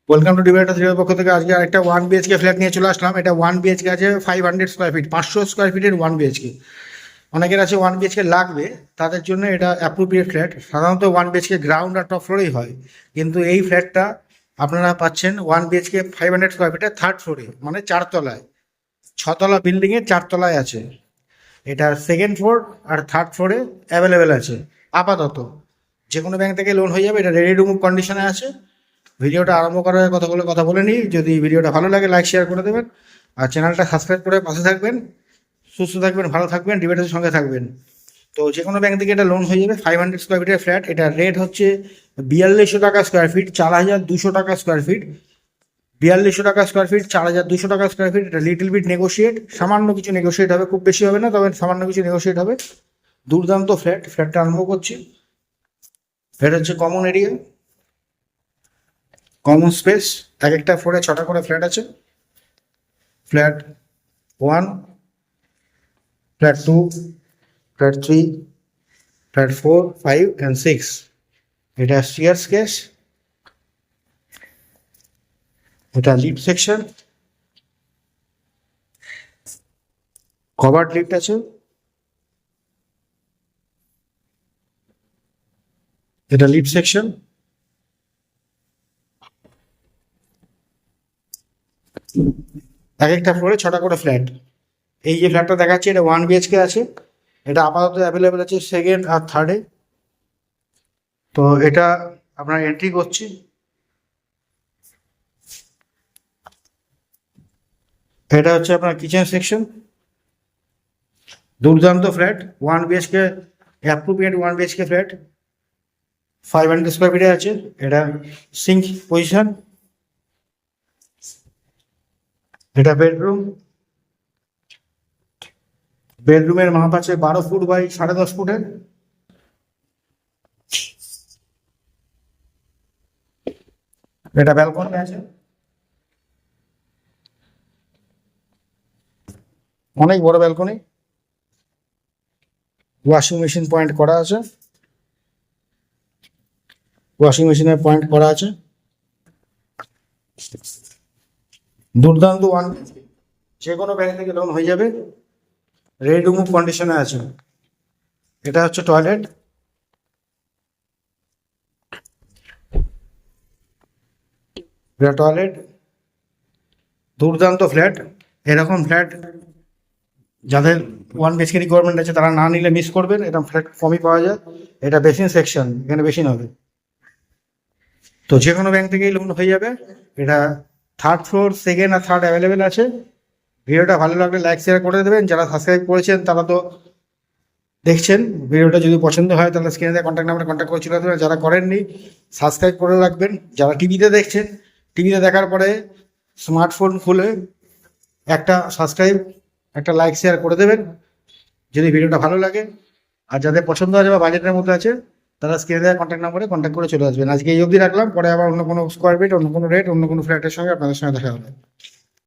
Welcome to ডিবেটার থ্রির পক্ষ থেকে আজকে আরেকটা 1 BHK ফ্ল্যাট নিয়ে চলে আসলাম। এটা 1 BHK আছে 500 স্কোয়ার ফিট, 500 স্কোয়ার ফিটের 1 BHK। অনেকের আছে 1 BHK লাগবে, তাদের জন্য এটা অ্যাপ্রোপ্রিয়েট ফ্ল্যাট। সাধারণত 1 BHK গ্রাউন্ড আর টপ ফ্লোরেই হয়, কিন্তু এই ফ্ল্যাটটা আপনারা পাচ্ছেন 1 BHK 500 স্কোয়ার ফিটের থার্ড ফ্লোরে, মানে 4 তলায়। 6 তলা বিল্ডিংয়ের 4 তলায় আছে। এটা সেকেন্ড ফ্লোর আর থার্ড ফ্লোরে অ্যাভেলেবেল আছে আপাতত। যে কোনো ব্যাংক থেকে লোন হয়ে যাবে। এটা রেডি টু মুভ কন্ডিশনে আছে। ভিডিওটা আরম্ভ করার কথা বলে নিই। যদি ভিডিওটা ভালো লাগে লাইক শেয়ার করে দেবেন, আর চ্যানেলটা সাবস্ক্রাইব করে পাশে থাকবেন। সুস্থ থাকবেন, ভালো থাকবেন, ডিবেটের সঙ্গে থাকবেন। তো যে কোনো ব্যাংক থেকে এটা লোন হয়ে যাবে। 500 স্কোয়ার ফিটের ফ্ল্যাট। এটা রেট হচ্ছে 4200 টাকা স্কোয়ার ফিট, 4200 টাকা স্কোয়ার ফিট। 4200 টাকা স্কোয়ার ফিট, 4200 টাকা স্কোয়ার ফিট। এটা লিটল বিট নেগোশিয়েট, সামান্য কিছু নেগোশিয়েট হবে, খুব বেশি হবে না, তবে সামান্য কিছু নেগোশিয়েট হবে। দুর্দান্ত ফ্ল্যাট। ফ্ল্যাটটা আরম্ভ করছি। এটা হচ্ছে কমন এরিয়া, কমন স্পেস। এক একটা ফ্লোরে 6টা করে ফ্ল্যাট আছে। Flat 1, flat 2, flat 3, flat 4, 5 and 6। এটা স্টেয়ার কেস। এটা লিফট সেকশন, কভার্ড লিফট আছে। এটা লিফট সেকশন। এক একটা ফ্লোরে 6টা করে ফ্ল্যাট। এই যে ফ্ল্যাটটা দেখাচ্ছি এটা 1 BHK আছে। এটা আপাতত অ্যাভেলেবেল আছে সেকেন্ড আর থার্ডে। তো এটা আপনার এন্ট্রি করছি। এটা হচ্ছে আপনার কিচেন সেকশন। দুর্দান্ত flat, 1 BHK appropriate 1 BHK flat. 500 square ফিটে আছে। এটা সিঙ্ক পজিশন। এটা বেডরুম। বেডরুমের মাপ আছে 12 ফুট বাই 10.5 ফুটের। এটা ব্যালকনি আছে, অনেক বড় ব্যালকনি। ওয়াশিং মেশিন পয়েন্ট করা আছে, ওয়াশিং মেশিনের পয়েন্ট করা আছে। দুর্দান্ত 1 BHK, যে কোনো ব্যাংক থেকে লোন হয়ে যাবে। রেডি টু মুভ কন্ডিশনে আছে। এটা হচ্ছে টয়লেট। এটা টয়লেট। দুর্দান্ত ফ্ল্যাট। এরকম ফ্ল্যাট যাদের 1 BHK রিকোয়ারমেন্ট আছে তারা না নিলে মিস করবেন। এরকম ফ্ল্যাট কমই পাওয়া যায়। এটা বেসিন সেকশন, এখানে বেসিন হবে। তো যে কোনো ব্যাংক থেকেই লোন হয়ে যাবে। এটা থার্ড ফ্লোর, সেকেন্ড আর থার্ড অ্যাভেলেবেল আছে। ভিডিওটা ভালো লাগলে লাইক শেয়ার করে দেবেন। যারা সাবস্ক্রাইব করেছেন তারা তো দেখছেন। ভিডিওটা যদি পছন্দ হয় তাহলে স্ক্রিনে দেওয়া কন্ট্যাক্ট নাম্বারে কন্ট্যাক্ট করে চলে আসবেন। যারা করেননি সাবস্ক্রাইব করে রাখবেন। যারা টিভিতে দেখছেন, টিভিতে দেখার পরে স্মার্টফোন খুলে একটা সাবস্ক্রাইব, একটা লাইক শেয়ার করে দেবেন যদি ভিডিওটা ভালো লাগে। আর যাদের পছন্দ আছে বা বাজেটের মধ্যে আছে তারা স্ক্রিনে দেওয়া কন্ট্যাক্ট নাম্বারে কন্ট্যাক্ট করে চলে আসবেন। আজকে এই অবধি রাখলাম, পরে আবার অন্য কোনো স্কোয়ার ফিট, অন্য কোনো রেট, অন্য কোনো ফ্ল্যাটের সঙ্গে আপনাদের সঙ্গে দেখা হবে।